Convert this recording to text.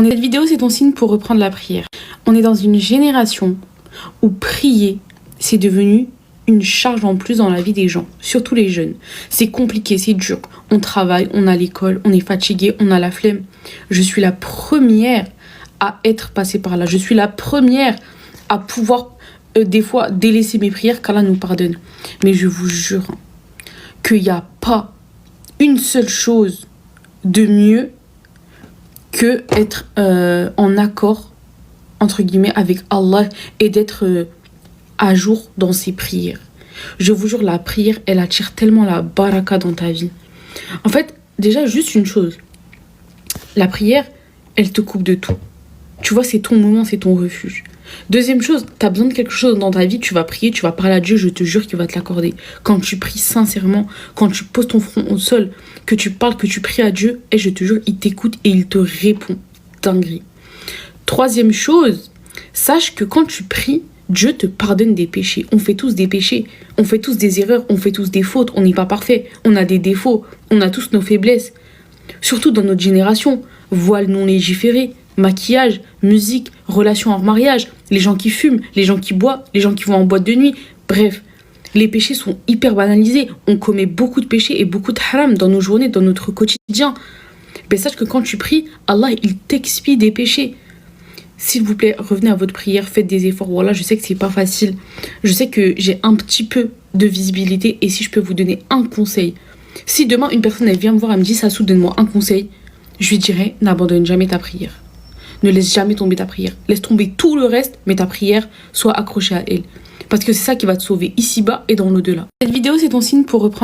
Cette vidéo, c'est ton signe pour reprendre la prière. On est dans une génération où prier, c'est devenu une charge en plus dans la vie des gens, surtout les jeunes. C'est compliqué, c'est dur. On travaille, on a l'école, on est fatigué, on a la flemme. Je suis la première à être passée par là. Je suis la première à pouvoir des fois délaisser mes prières qu'Allah nous pardonne. Mais je vous jure qu'il n'y a pas une seule chose de mieux que être en accord, entre guillemets, avec Allah et d'être à jour dans ses prières. Je vous jure, la prière, elle attire tellement la baraka dans ta vie. En fait, déjà, juste une chose. La prière, elle te coupe de tout. Tu vois, c'est ton moment, c'est ton refuge. Deuxième chose, tu as besoin de quelque chose dans ta vie, tu vas prier, tu vas parler à Dieu, je te jure qu'il va te l'accorder. Quand tu pries sincèrement, quand tu poses ton front au sol, que tu parles, que tu pries à Dieu, et je te jure, il t'écoute et il te répond. Dinguerie. Troisième chose, sache que quand tu pries, Dieu te pardonne des péchés. On fait tous des péchés, on fait tous des erreurs, on fait tous des fautes, on n'est pas parfait, on a des défauts, on a tous nos faiblesses. Surtout dans notre génération, voile non légiféré, maquillage, musique, relations hors mariage, les gens qui fument, les gens qui boivent, les gens qui vont en boîte de nuit. Bref, les péchés sont hyper banalisés. On commet beaucoup de péchés et beaucoup de haram dans nos journées, dans notre quotidien. Mais sache que quand tu pries, Allah, il t'expie des péchés. S'il vous plaît, revenez à votre prière, faites des efforts. Voilà, je sais que c'est pas facile. Je sais que j'ai un petit peu de visibilité et si je peux vous donner un conseil. Si demain une personne elle vient me voir, elle me dit Sassou, donne-moi un conseil, je lui dirais n'abandonne jamais ta prière. Ne laisse jamais tomber ta prière. Laisse tomber tout le reste, mais ta prière soit accrochée à elle. Parce que c'est ça qui va te sauver ici-bas et dans l'au-delà. Cette vidéo, c'est ton signe pour reprendre